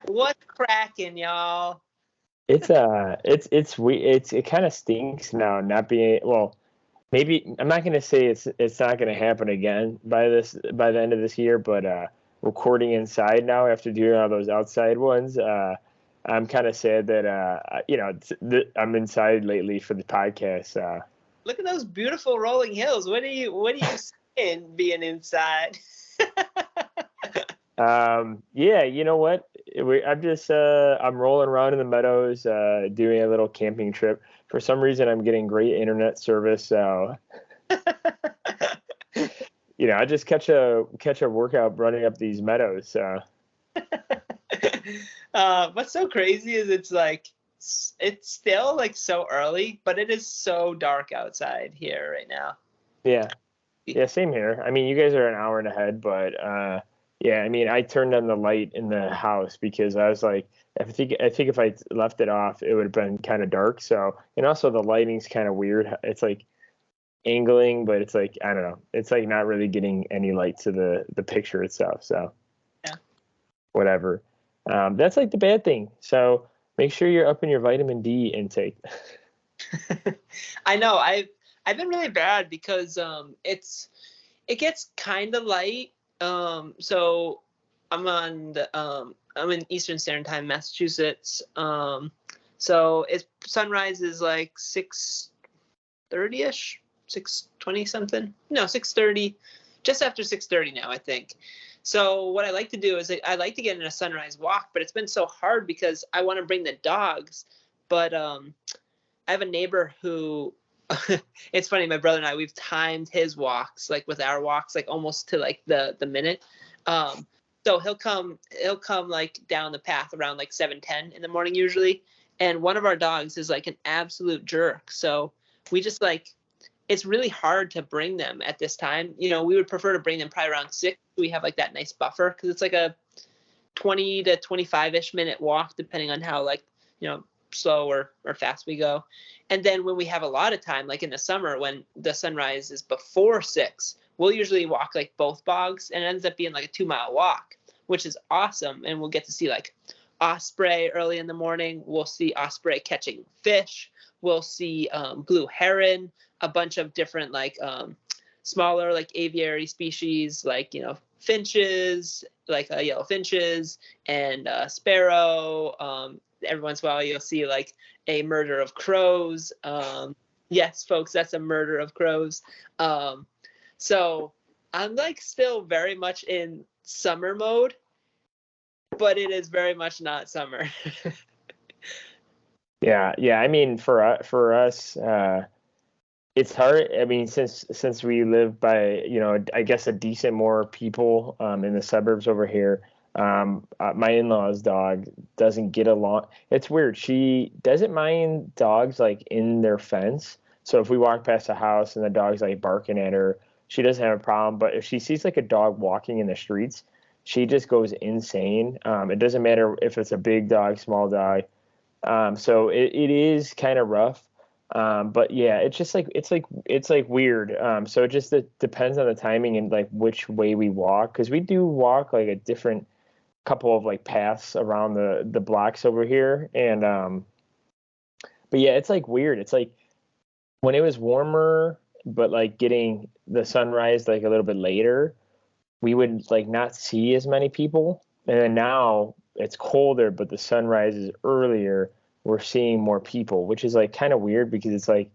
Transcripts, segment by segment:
What's cracking, y'all? It kind of stinks now not being well. Maybe I'm not gonna say it's not gonna happen again by the end of this year, but recording inside now after doing all those outside ones, I'm kind of sad that I'm inside lately for the podcast. Look at those beautiful rolling hills. What are you saying being inside? Yeah, you know what? I'm rolling around in the meadows, doing a little camping trip. For some reason, I'm getting great internet service, so I just catch a workout running up these meadows. So. What's so crazy is it's still like so early, but it is so dark outside here right now. Yeah, same here. I mean, you guys are an hour and ahead, but yeah, I mean, I turned on the light in the house because I was like, I think if I left it off, it would have been kind of dark. So, and also the lighting's kind of weird. It's like angling, but it's like, I don't know, it's like not really getting any light to the picture itself. So, yeah, whatever. That's like the bad thing. So make sure you're up in your vitamin D intake. I know. I've been really bad because it gets kind of light. So I'm I'm in Eastern Standard Time, Massachusetts. So sunrise is like 6:30ish, 6:20 something. No, 6:30, just after 6:30 now, I think. So what I like to do is I like to get in a sunrise walk, but it's been so hard because I want to bring the dogs, but I have a neighbor who it's funny, my brother and I, we've timed his walks like with our walks like almost to like the minute. So he'll come like down the path around like 7:10 in the morning usually, and one of our dogs is like an absolute jerk. So we just like, it's really hard to bring them at this time. We would prefer to bring them probably around 6. We have like that nice buffer because it's like a 20 to 25-ish minute walk depending on how like slow or fast we go. And then when we have a lot of time, like in the summer when the sunrise is before 6, we'll usually walk like both bogs, and it ends up being like a 2-mile walk, which is awesome. And we'll get to see like osprey early in the morning. We'll see osprey catching fish. We'll see blue heron, a bunch of different like smaller like aviary species like finches, like yellow finches and sparrow. Every once in a while you'll see like a murder of crows. Yes, folks, that's a murder of crows. So I'm like still very much in summer mode, but it is very much not summer. Yeah. I mean, for us, it's hard. I mean, since we live by, I guess a decent more people in the suburbs over here. My in-laws' dog doesn't get along. It's weird. She doesn't mind dogs like in their fence. So if we walk past a house and the dog's like barking at her, she doesn't have a problem. But if she sees like a dog walking in the streets, she just goes insane. It doesn't matter if it's a big dog, small dog. So it is kind of rough. But yeah, it's just like it's like weird. So it just depends on the timing and like which way we walk, because we do walk like a different couple of like paths around the blocks over here. And but yeah, it's like weird. It's like when it was warmer but like getting the sunrise like a little bit later, we would like not see as many people. And then now it's colder but the sunrise is earlier, we're seeing more people, which is like kind of weird because it's like,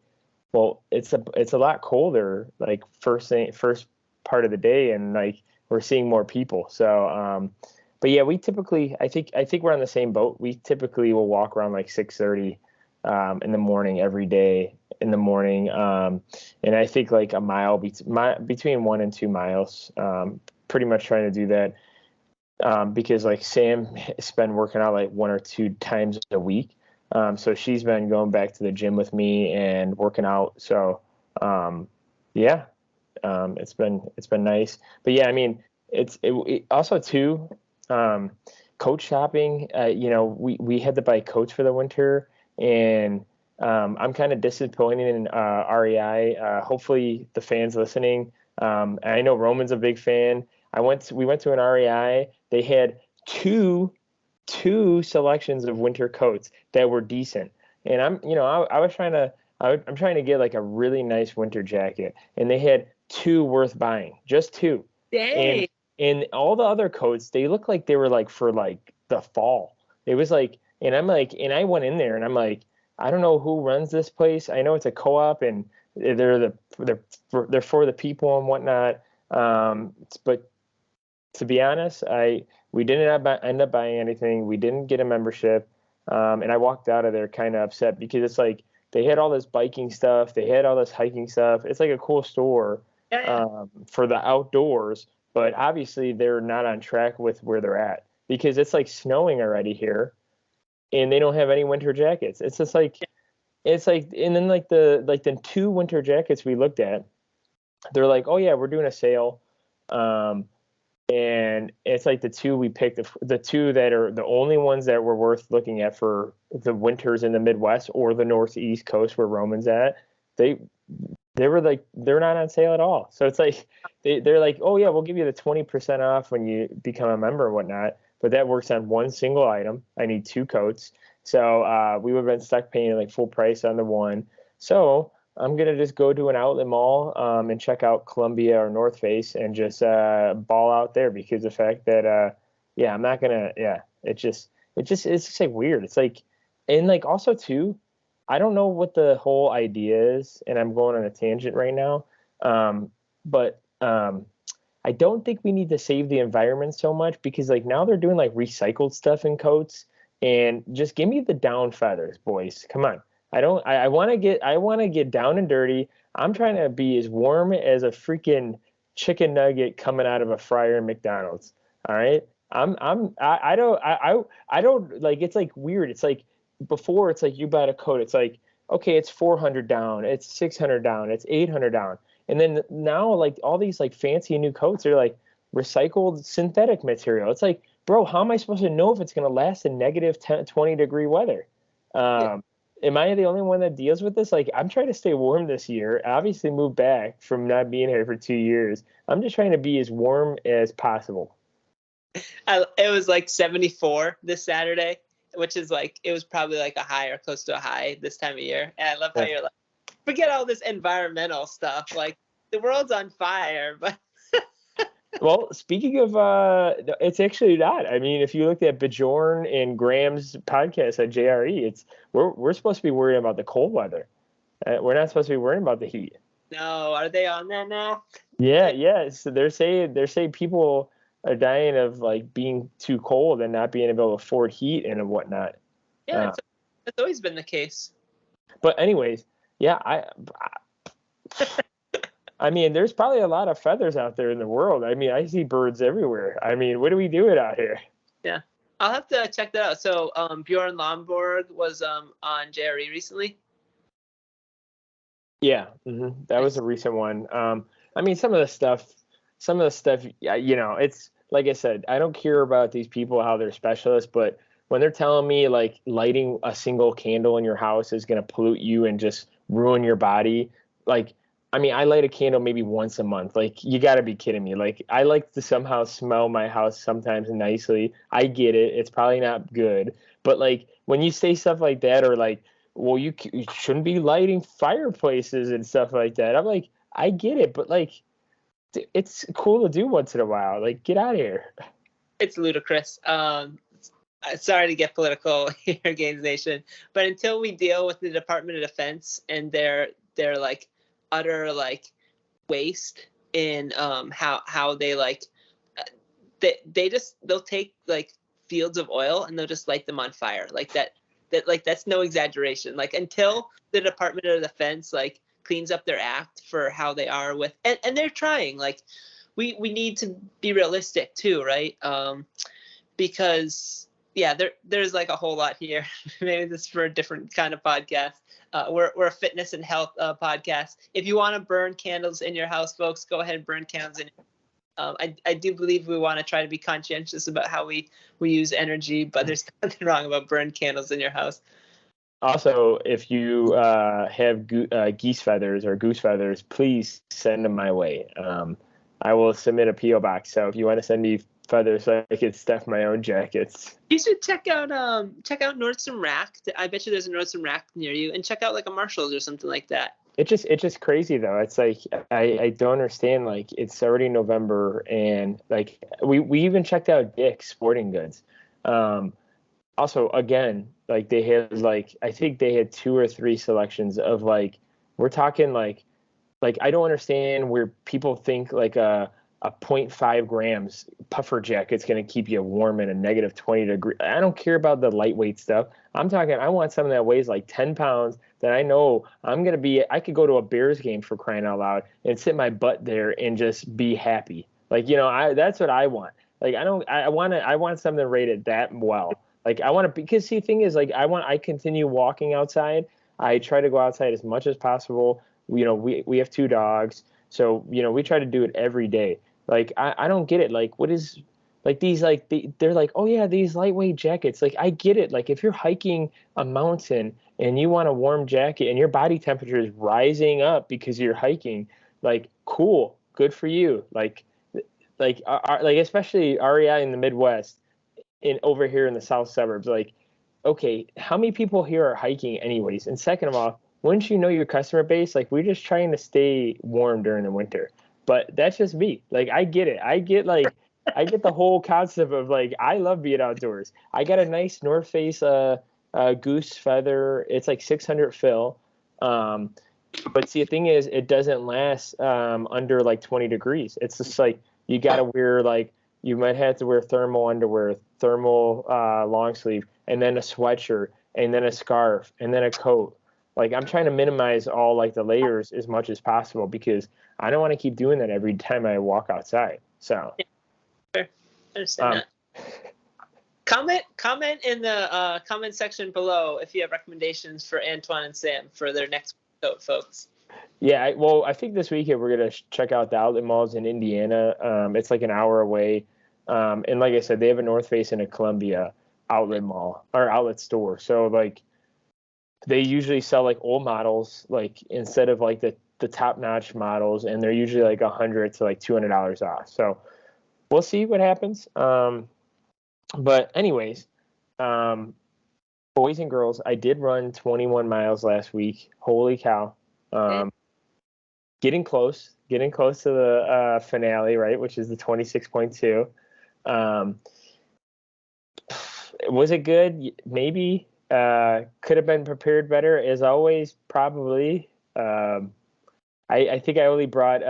well, it's a lot colder like first part of the day, and like we're seeing more people. So but yeah, we typically, I think we're on the same boat. We typically will walk around like 6:30 in the morning every day in the morning, and I think like a mile between 1 and 2 miles. Pretty much trying to do that because like Sam has been working out like 1 or 2 times a week, so she's been going back to the gym with me and working out. So yeah, it's been nice. But yeah, I mean, it also too. Coat shopping, we had to buy coats for the winter, and I'm kind of disappointed in REI. Hopefully the fans listening, I know Roman's a big fan. We went to an REI. They had 2 two selections of winter coats that were decent. And I'm trying to get like a really nice winter jacket, and they had two worth buying, just two. And Dang. and all the other coats, they look like they were like for like the fall. It was like, and I'm like, and I went in there and I'm like, I don't know who runs this place. I know it's a co-op and they're for the people and whatnot. But to be honest, we didn't end up buying anything. We didn't get a membership, and I walked out of there kind of upset because it's like they had all this biking stuff, they had all this hiking stuff. It's like a cool store Yeah. for the outdoors, but obviously they're not on track with where they're at because it's like snowing already here, and they don't have any winter jackets. It's just like and then the two winter jackets we looked at, they're like, oh yeah, we're doing a sale. And it's like the two we picked, the two that are the only ones that were worth looking at for the winters in the Midwest or the Northeast coast where Roman's at. They were like, they're not on sale at all. So it's like they're like, oh yeah, we'll give you the 20% off when you become a member and whatnot. But that works on one single item. I need two coats. So we would have been stuck paying like full price on the one. So I'm gonna just go to an outlet mall and check out Columbia or North Face and just ball out there because the fact that yeah, I'm not gonna it's just like weird. It's like, and like also too, I don't know what the whole idea is, and I'm going on a tangent right now. But I don't think we need to save the environment so much because like now they're doing like recycled stuff in coats, and just give me the down feathers, boys. Come on. I want to get down and dirty. I'm trying to be as warm as a freaking chicken nugget coming out of a fryer in McDonald's. All right. I don't like, it's like weird. It's like before it's like you bought a coat. It's like, okay, it's 400 down. It's 600 down. It's 800 down. And then now like all these like fancy new coats are like recycled synthetic material. It's like, bro, how am I supposed to know if it's going to last in negative 10, 20-degree weather? Yeah. Am I the only one that deals with this? Like, I'm trying to stay warm this year. Obviously, moved back from not being here for 2 years. I'm just trying to be as warm as possible. It was like 74 this Saturday, which is like, it was probably like a high or close to a high this time of year. And I love how Yeah. you're like, forget all this environmental stuff. Like the world's on fire, but Well, speaking of, it's actually not. I mean, if you looked at Bjorn and Graham's podcast at JRE, we're supposed to be worrying about the cold weather. We're not supposed to be worrying about the heat. no, are they on that now? Yeah. So they're saying people are dying of like being too cold and not being able to afford heat and whatnot. Yeah, Uh, that's always been the case. but anyways, yeah, I mean, there's probably a lot of feathers out there in the world. I mean, I see birds everywhere. I mean, what are we doing out here? Yeah, I'll have to check that out. So Bjorn Lomborg was on JRE recently. Yeah, that was a recent one. I mean, some of the stuff, yeah, it's like I said, I don't care about these people, how they're specialists, but when they're telling me like lighting a single candle in your house is going to pollute you and just ruin your body, like, I mean, I light a candle maybe once a month. Like, you got to be kidding me. Like, I like to somehow smell my house sometimes nicely. I get it. It's probably not good. But, like, when you say stuff like that or, like, well, you shouldn't be lighting fireplaces and stuff like that. I'm like, I get it. But, like, it's cool to do once in a while. Like, get out of here. It's ludicrous. Sorry to get political here, Gainz Nation, but until we deal with the Department of Defense and their like utter like waste in how they like they'll take like fields of oil and they'll just light them on fire like that like that's no exaggeration. Like until the Department of Defense like cleans up their act for how they are with and they're trying. Like we need to be realistic too, right? Because yeah, there's like a whole lot here. Maybe this is for a different kind of podcast. We're a fitness and health podcast. If you want to burn candles in your house, folks, go ahead and burn candles in. I do believe we want to try to be conscientious about how we use energy, but there's nothing wrong about burn candles in your house. Also, if you have geese feathers or goose feathers, please send them my way. I will submit a PO box. So if you want to send me feathers so I can stuff my own jackets. You should check out Nordstrom Rack. I bet you there's a Nordstrom Rack near you, and check out like a Marshalls or something like that. It's just crazy though. It's like I don't understand. Like it's already November, and like we even checked out Dick's Sporting Goods. Also, again, like they had like I think they had 2 or 3 selections of like we're talking like I don't understand where people think like a 0.5 grams puffer jacket's going to keep you warm in a negative 20 degree. I don't care about the lightweight stuff. I'm talking, I want something that weighs like 10 pounds that I know I could go to a Bears game for crying out loud and sit my butt there and just be happy. Like, that's what I want. Like, I want something rated that well. Like I want to, because see, the thing is like, I continue walking outside. I try to go outside as much as possible. We have 2 dogs. So, we try to do it every day. Like, I don't get it. Like, what is, like, these, like, they're like, oh, yeah, these lightweight jackets. Like, I get it. Like, if you're hiking a mountain and you want a warm jacket and your body temperature is rising up because you're hiking, like, cool, good for you. Like especially REI in the Midwest and over here in the South suburbs, like, okay, how many people here are hiking anyways? And second of all, wouldn't you know your customer base? Like, we're just trying to stay warm during the winter. But that's just me. Like, I get it. I get the whole concept of like, I love being outdoors. I got a nice North Face goose feather. It's like 600 fill. But see, the thing is, it doesn't last under like 20 degrees. It's just like, you got to wear like, you might have to wear thermal underwear, thermal long sleeve, and then a sweatshirt, and then a scarf, and then a coat. Like, I'm trying to minimize all like the layers as much as possible because I don't want to keep doing that every time I walk outside. So, yeah, sure. I understand that. Comment in the comment section below if you have recommendations for Antoine and Sam for their next coat, folks. Yeah, I think this weekend we're gonna check out the outlet malls in Indiana. It's like an hour away, and like I said, they have a North Face and a Columbia outlet mall or outlet store. So like, they usually sell like old models, like instead of like the top notch models, and they're usually like $100 to like $200 off. So we'll see what happens. But anyways, boys and girls, I did run 21 miles last week. Holy cow. Getting close to the finale, right? Which is the 26.2. Was it good? Maybe. Could have been prepared better, as always, probably. I think I only brought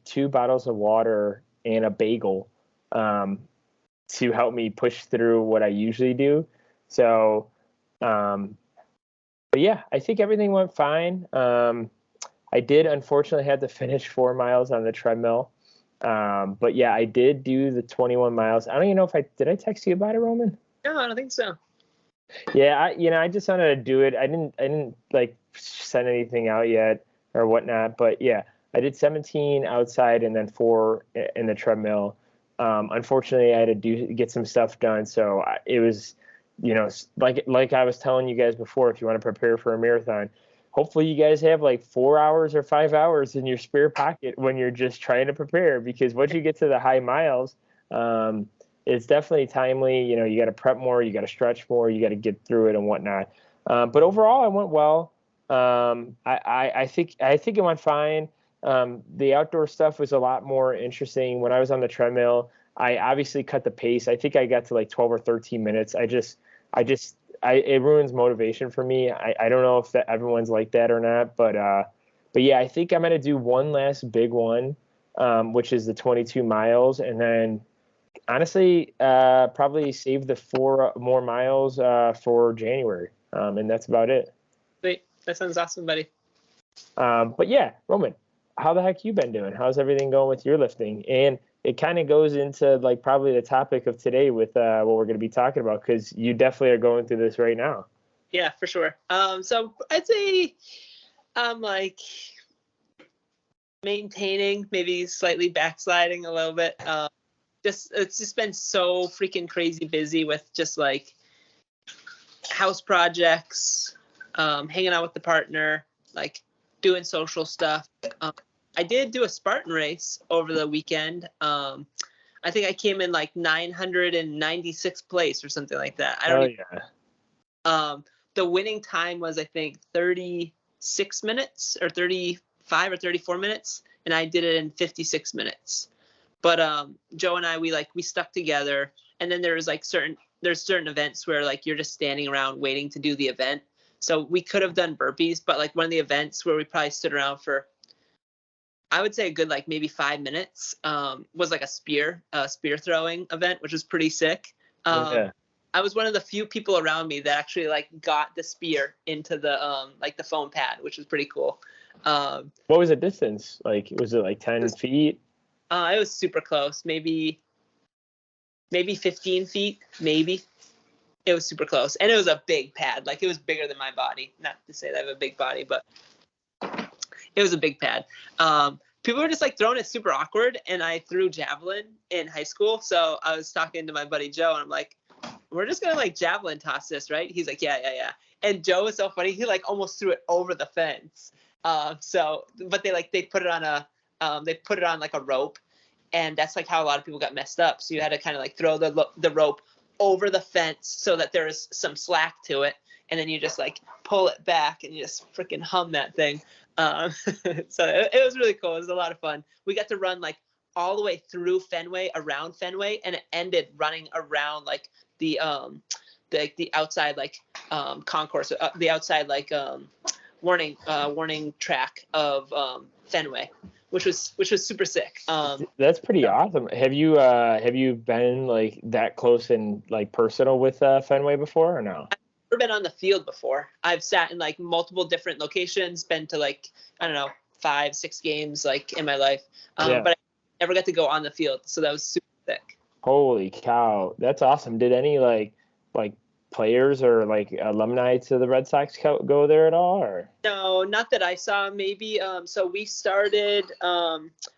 2 bottles of water and a bagel to help me push through what I usually do. So, but yeah, I think everything went fine. I did unfortunately have to finish 4 miles on the treadmill. But yeah, I did do the 21 miles. I don't even know if did I text you about it, Roman? No, I don't think so. Yeah, I just wanted to do it. I didn't like send anything out yet or whatnot, but yeah, I did 17 outside and then 4 in the treadmill. Unfortunately, I had to get some stuff done, so it was, like I was telling you guys before, if you want to prepare for a marathon, hopefully you guys have like 4 hours or 5 hours in your spare pocket when you're just trying to prepare, because once you get to the high miles, it's definitely timely. You got to prep more, you got to stretch more, you got to get through it and whatnot. But overall, it went well. I think it went fine. The outdoor stuff was a lot more interesting. When I was on the treadmill, I obviously cut the pace. I think I got to like 12 or 13 minutes. It ruins motivation for me. I don't know if everyone's like that or not, but yeah, I think I'm going to do one last big one, which is the 22 miles. And then honestly, probably save the 4 more miles for January. And that's about it. Sweet. That sounds awesome, buddy. But yeah, Roman, how the heck you been doing? How's everything going with your lifting? And it kind of goes into like probably the topic of today with what we're going to be talking about, because you definitely are going through this right now. Yeah, for sure. So I'd say I'm like maintaining, maybe slightly backsliding a little bit. It's just been so freaking crazy busy with just like house projects, hanging out with the partner, like doing social stuff. I did do a Spartan race over the weekend. I think I came in like 996th place or something like that. I don't The winning time was, I think, 36 minutes or 35 or 34 minutes, and I did it in 56 minutes. But Joe and I, we stuck together, and then there's certain events where like you're just standing around waiting to do the event. So we could have done burpees, but like one of the events where we probably stood around for, I would say a good like maybe 5 minutes, was like a spear throwing event, which was pretty sick. I was one of the few people around me that actually like got the spear into the like the foam pad, which was pretty cool. What was the distance? Like, was it like 10 feet? It was super close, maybe 15 feet, maybe. It was super close, and it was a big pad. Like, it was bigger than my body. Not to say that I have a big body, but it was a big pad. People were just like throwing it super awkward, and I threw javelin in high school. So I was talking to my buddy Joe, and I'm like, we're just gonna like javelin toss this, right? He's like, yeah. And Joe was so funny. He like almost threw it over the fence. But they put it on like a rope, and that's like how a lot of people got messed up. So you had to kind of like throw the rope over the fence so that there was some slack to it, and then you just like pull it back and you just freaking hum that thing. So it was really cool. It was a lot of fun. We got to run like all the way through Fenway, around Fenway, and it ended running around like the outside like concourse, the outside like warning track of Fenway, which was super sick. That's pretty awesome. Have you been like that close and like personal with Fenway before or no? I've never been on the field before. I've sat in like multiple different locations, been to like, I don't know, 5-6 games like in my life, but I never got to go on the field, so that was super sick. Holy cow, that's awesome. Did any like players or like alumni to the Red Sox go there at all, or? No, not that I saw. Maybe so we started,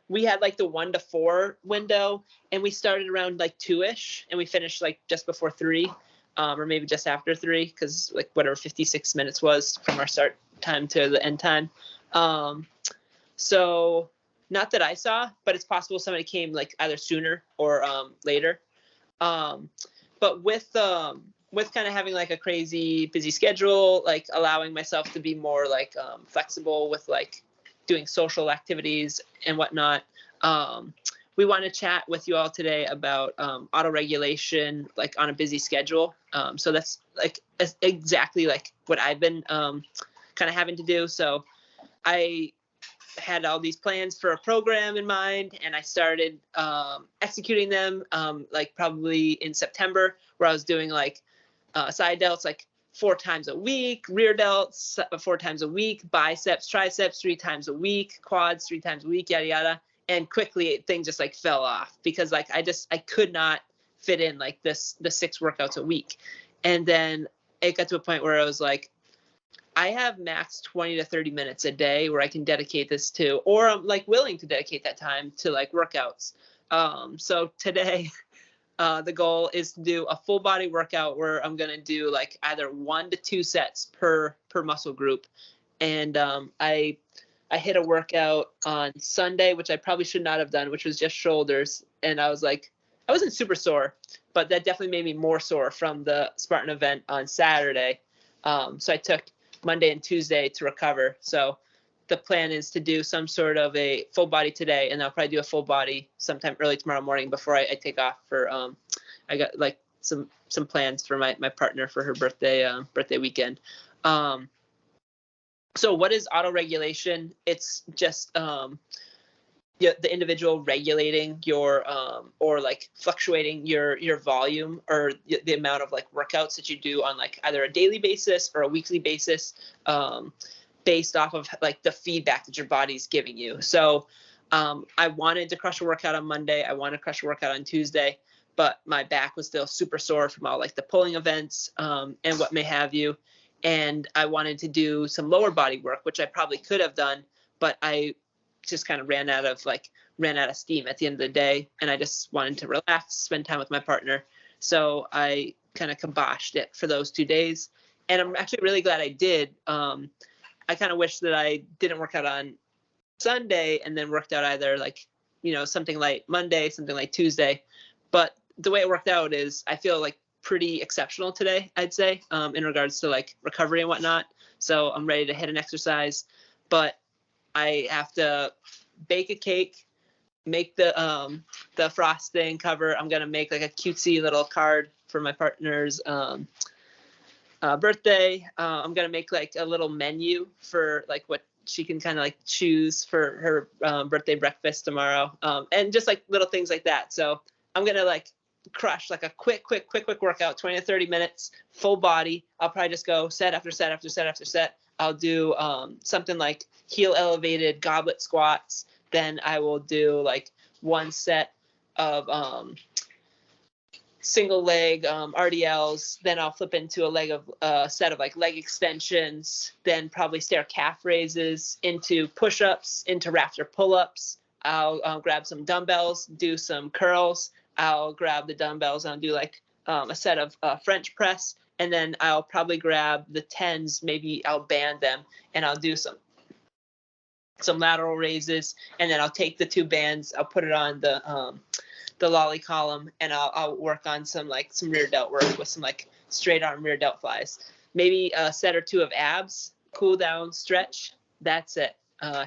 we had like the 1 to 4 window, and we started around like 2ish, and we finished like just before 3, or maybe just after 3, because like whatever 56 minutes was from our start time to the end time. So not that I saw, but it's possible somebody came like either sooner or later. But with kind of having like a crazy busy schedule, like allowing myself to be more like flexible with like doing social activities and whatnot, we want to chat with you all today about auto regulation, like on a busy schedule. So that's like exactly like what I've been kind of having to do. So I had all these plans for a program in mind, and I started executing them like probably in September, where I was doing like side delts like 4 times a week, rear delts 4 times a week, biceps, triceps 3 times a week, quads 3 times a week, yada yada. And quickly things just like fell off because like I could not fit in like the 6 workouts a week. And then it got to a point where I was like, I have max 20 to 30 minutes a day where I can dedicate this to, or I'm like willing to dedicate that time to like workouts. So today, the goal is to do a full body workout where I'm going to do like either 1 to 2 sets per muscle group. And I hit a workout on Sunday, which I probably should not have done, which was just shoulders. And I was like, I wasn't super sore, but that definitely made me more sore from the Spartan event on Saturday. So I took Monday and Tuesday to recover. So the plan is to do some sort of a full body today, and I'll probably do a full body sometime early tomorrow morning before I take off for I got like some plans for my partner for her birthday weekend. So what is auto regulation? It's just the individual regulating your or like fluctuating your volume or the amount of like workouts that you do on like either a daily basis or a weekly basis, based off of like the feedback that your body's giving you. So I wanted to crush a workout on Monday. I wanted to crush a workout on Tuesday, but my back was still super sore from all like the pulling events and what may have you. And I wanted to do some lower body work, which I probably could have done, but I just kind of ran out of steam at the end of the day, and I just wanted to relax, spend time with my partner. So I kind of kiboshed it for those 2 days, and I'm actually really glad I did. I kind of wish that I didn't work out on Sunday and then worked out either like, something like Monday, something like Tuesday. But the way it worked out is I feel like pretty exceptional today, I'd say, in regards to like recovery and whatnot. So I'm ready to hit an exercise, but I have to bake a cake, make the frosting cover. I'm gonna make like a cutesy little card for my partner's birthday. I'm gonna make like a little menu for like what she can kind of like choose for her birthday breakfast tomorrow, and just like little things like that. So I'm gonna like crush like a quick workout, 20 to 30 minutes, full body. I'll probably just go set after set after set after set. I'll do something like heel elevated goblet squats. Then I will do like one set of single leg RDLs. Then I'll flip into a set of like leg extensions. Then probably stair calf raises into push-ups, into rafter pull-ups. I'll grab some dumbbells, do some curls. I'll grab the dumbbells and I'll do like a set of French press. And then I'll probably grab the 10s, maybe I'll band them, and I'll do some lateral raises. And then I'll take the 2 bands, I'll put it on the lolly column, and I'll work on some rear delt work with some like straight arm rear delt flies. Maybe a set or 2 of abs, cool down, stretch. That's it.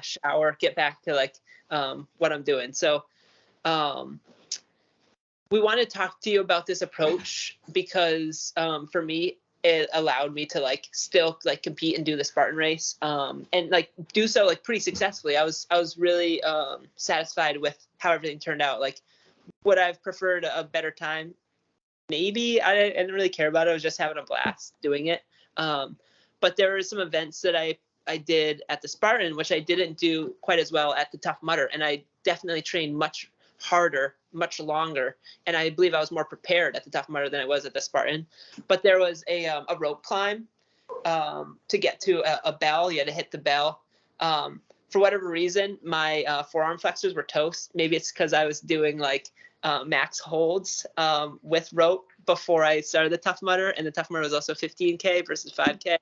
Shower, get back to like what I'm doing. So we want to talk to you about this approach because for me, it allowed me to like still like compete and do the Spartan race and like do so like pretty successfully. I was really satisfied with how everything turned out. Like, would I've preferred a better time? Maybe. I didn't really care about it. I was just having a blast doing it. But there were some events that I did at the Spartan, which I didn't do quite as well at the Tough Mudder. And I definitely trained much harder, much longer. And I believe I was more prepared at the Tough Mudder than I was at the Spartan. But there was a rope climb to get to a bell. You had to hit the bell. For whatever reason, my forearm flexors were toast. Maybe it's because I was doing like max holds with rope before I started the Tough Mudder, and the Tough Mudder was also 15K versus 5K.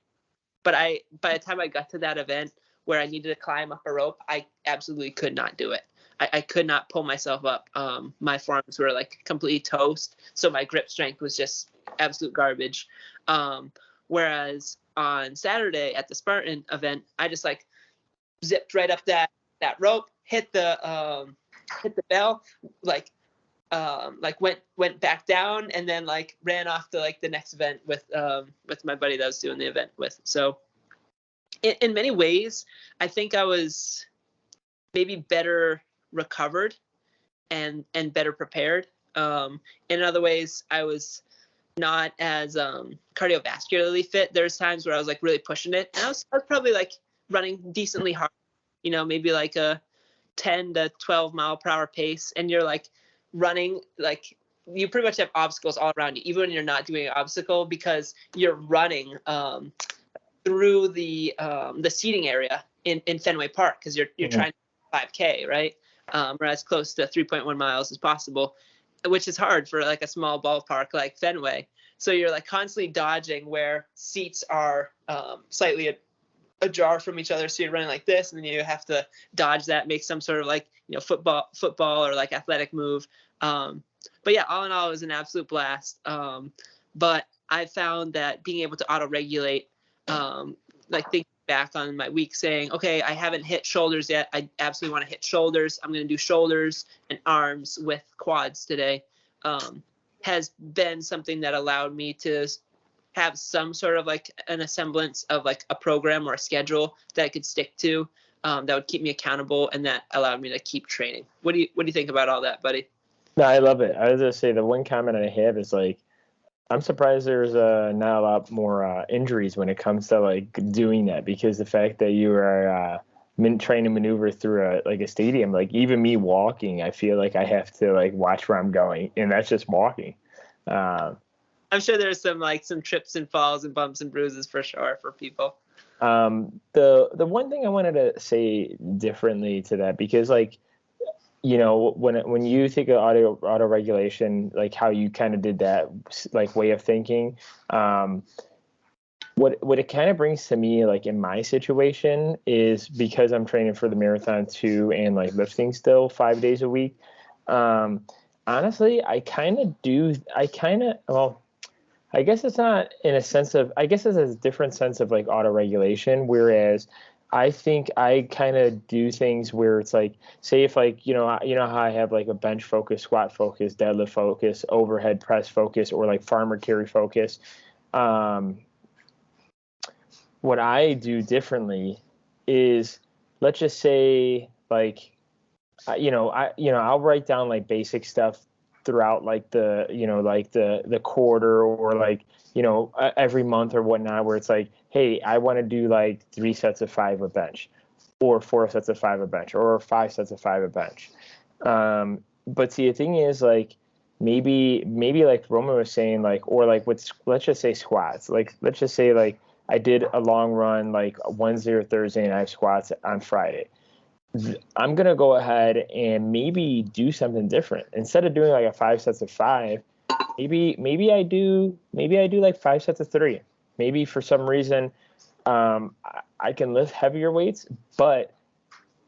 But by the time I got to that event where I needed to climb up a rope, I absolutely could not do it. I could not pull myself up. My forearms were like completely toast, so my grip strength was just absolute garbage. Whereas on Saturday at the Spartan event, I just like zipped right up that rope, hit the bell, went back down, and then like ran off to like the next event with my buddy that I was doing the event with. So in many ways, I think I was maybe better recovered and better prepared. In other ways, I was not as cardiovascularly fit. There's times where I was like really pushing it, and I was probably like running decently hard, maybe like a 10 to 12 mile per hour pace, and you're like running, like you pretty much have obstacles all around you, even when you're not doing an obstacle, because you're running through the seating area in Fenway Park, because you're trying to 5K, right? Or as close to 3.1 miles as possible, which is hard for like a small ballpark like Fenway. So you're like constantly dodging where seats are slightly ajar from each other. So you're running like this, and then you have to dodge that, make some sort of like, football or like athletic move. But yeah, all in all, it was an absolute blast. But I found that being able to auto-regulate, like thinking back on my week saying, okay, I haven't hit shoulders yet. I absolutely want to hit shoulders. I'm going to do shoulders and arms with quads today, has been something that allowed me to have some sort of like an semblance of like a program or a schedule that I could stick to, that would keep me accountable, and that allowed me to keep training. What do you think about all that, buddy? No, I love it. I was going to say the one comment I have is like, I'm surprised there's not a lot more injuries when it comes to like doing that, because the fact that you are trying to maneuver through a stadium, like even me walking, I feel like I have to like watch where I'm going, and that's just walking. I'm sure there's some trips and falls and bumps and bruises for sure for people. The one thing I wanted to say differently to that, because like, when you think of auto regulation, like how you kind of did that like way of thinking, what it kind of brings to me, like in my situation, is because I'm training for the marathon too, and like lifting still 5 days a week. Honestly, well, I guess it's not in a sense of, I guess it's a different sense of like auto regulation. Whereas I think I kind of do things where it's like, say if like, you know how I have like a bench focus, squat focus, deadlift focus, overhead press focus, or like farmer carry focus. Um, what I do differently is, let's just say like, I'll write down like basic stuff throughout like the quarter, or like, every month or whatnot, where it's like, hey, I want to do like 3 sets of 5 a bench, or 4 sets of 5 a bench, or 5 sets of 5 a bench. But see, the thing is, like, maybe like Roman was saying, like, or like let's just say squats. Like, let's just say like I did a long run like Wednesday or Thursday, and I have squats on Friday. I'm gonna go ahead and maybe do something different. Instead of doing like a 5 sets of 5, maybe I do like 5 sets of 3. Maybe for some reason I can lift heavier weights, but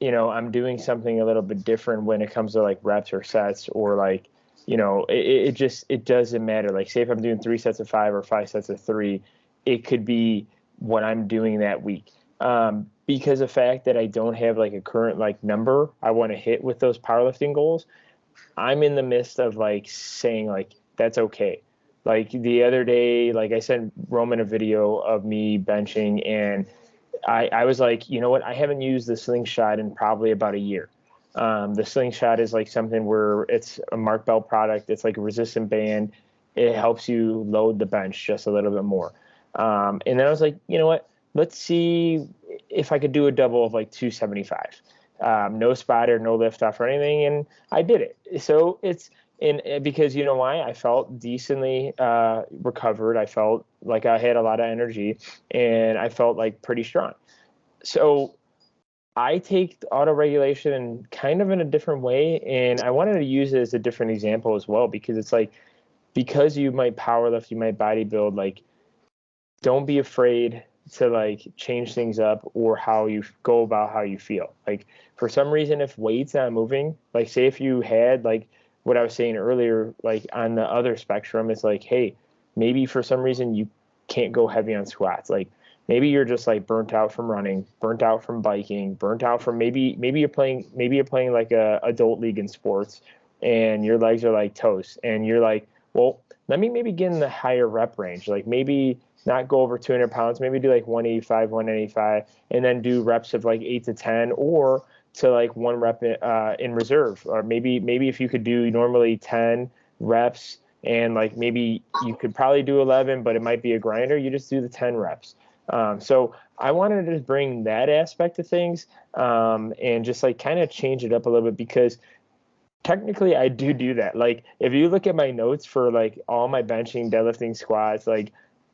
I'm doing something a little bit different when it comes to like reps or sets, or like, it doesn't matter. Like, say if I'm doing 3 sets of 5 or 5 sets of 3, it could be what I'm doing that week. Because the fact that I don't have like a current like number I want to hit with those powerlifting goals, I'm in the midst of like saying like, that's okay. Like the other day, like I sent Roman a video of me benching, and I was like, you know what? I haven't used the slingshot in probably about a year. The slingshot is like something where it's a Mark Bell product. It's like a resistant band. It helps you load the bench just a little bit more. And then I was like, you know what? Let's see if I could do a double of like 275. No spotter, no lift off or anything. And I did it. So it's because you know why? I felt decently recovered. I felt like I had a lot of energy, and I felt like pretty strong. So I take auto regulation kind of in a different way. And I wanted to use it as a different example as well, because it's like, because you might powerlift, you might bodybuild, like, don't be afraid to like change things up, or how you go about how you feel. Like, for some reason, if weight's not moving, like say if you had like what I was saying earlier, like on the other spectrum, it's like, hey, maybe for some reason you can't go heavy on squats. Like maybe you're just like burnt out from running, burnt out from biking, burnt out from maybe you're playing like a adult league in sports, and your legs are like toast, and you're like, well, let me maybe get in the higher rep range. Like maybe not go over 200 pounds, maybe do like 185, 195, and then do reps of like 8 to 10, or to like 1 rep in reserve. Or maybe if you could do normally 10 reps, and like maybe you could probably do 11, but it might be a grinder, you just do the 10 reps. So I wanted to just bring that aspect of things, and just like kind of change it up a little bit, because technically I do that. Like if you look at my notes for like all my benching, deadlifting, squats, like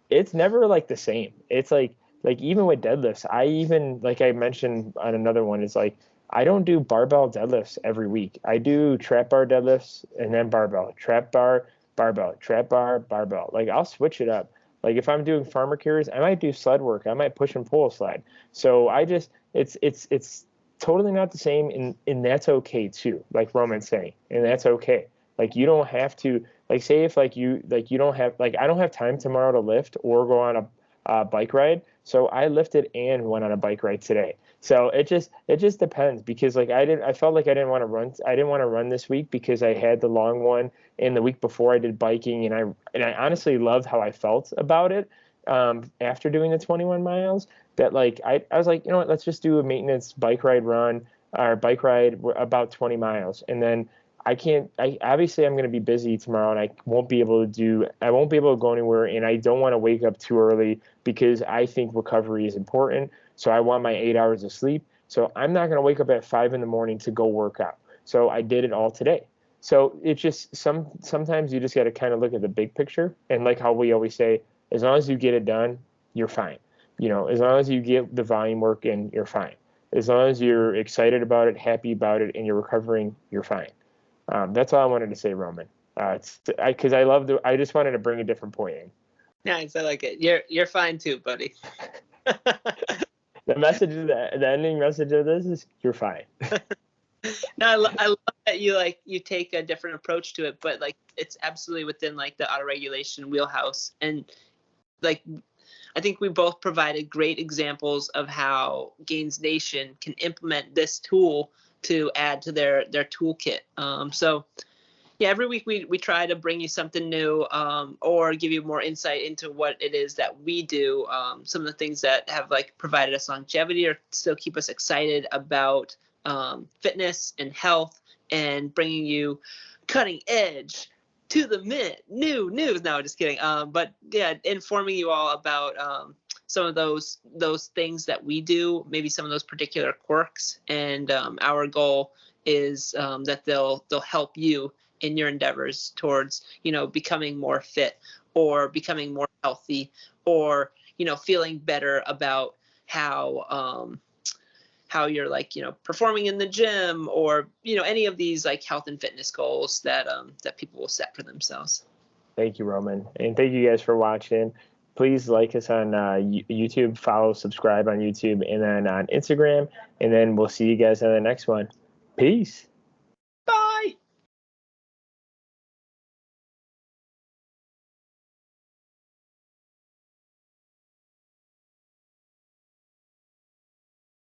it's never like the same. It's like even with deadlifts, I even, like I mentioned on another one, it's like I don't do barbell deadlifts every week. I do trap bar deadlifts, and then barbell, trap bar, barbell, trap bar, barbell. Like I'll switch it up. Like if I'm doing farmer carries, I might do sled work. I might push and pull a sled. So I just, it's totally not the same, and that's okay too. Like Roman's saying, and that's okay. Like you don't have to, like say if like you don't have, like I don't have time tomorrow to lift or go on a bike ride, so I lifted and went on a bike ride today. So it just depends, because like I felt like I didn't want to run this week, because I had the long one, and the week before I did biking, and I honestly loved how I felt about it after doing the 21 miles. That like I was like, you know what, let's just do a maintenance bike ride about 20 miles, and then obviously I'm going to be busy tomorrow, and I won't be able to go anywhere, and I don't want to wake up too early, because I think recovery is important. So I want my 8 hours of sleep. So I'm not going to wake up at 5 a.m. to go work out. So I did it all today. So it's just sometimes you just got to kind of look at the big picture, and like how we always say, as long as you get it done, you're fine. As long as you get the volume work in, you're fine. As long as you're excited about it, happy about it, and you're recovering, you're fine. That's all I wanted to say, Roman. I just wanted to bring a different point in. Nice, I like it. You're fine too, buddy. The message of the ending message of this is you're fine. No, I love that you take a different approach to it, but like it's absolutely within like the autoregulation wheelhouse. And like I think we both provided great examples of how Gainz Nation can implement this tool to add to their toolkit. So yeah, every week we try to bring you something new, or give you more insight into what it is that we do. Some of the things that have like provided us longevity or still keep us excited about fitness and health, and bringing you cutting edge, to the minute new news. No, just kidding. But yeah, informing you all about some of those things that we do, maybe some of those particular quirks, and our goal is that they'll help you in your endeavors towards, becoming more fit or becoming more healthy, or, feeling better about how you're like, performing in the gym, or, any of these like health and fitness goals that people will set for themselves. Thank you, Roman. And thank you guys for watching. Please like us on YouTube, follow, subscribe on YouTube, and then on Instagram. And then we'll see you guys on the next one. Peace.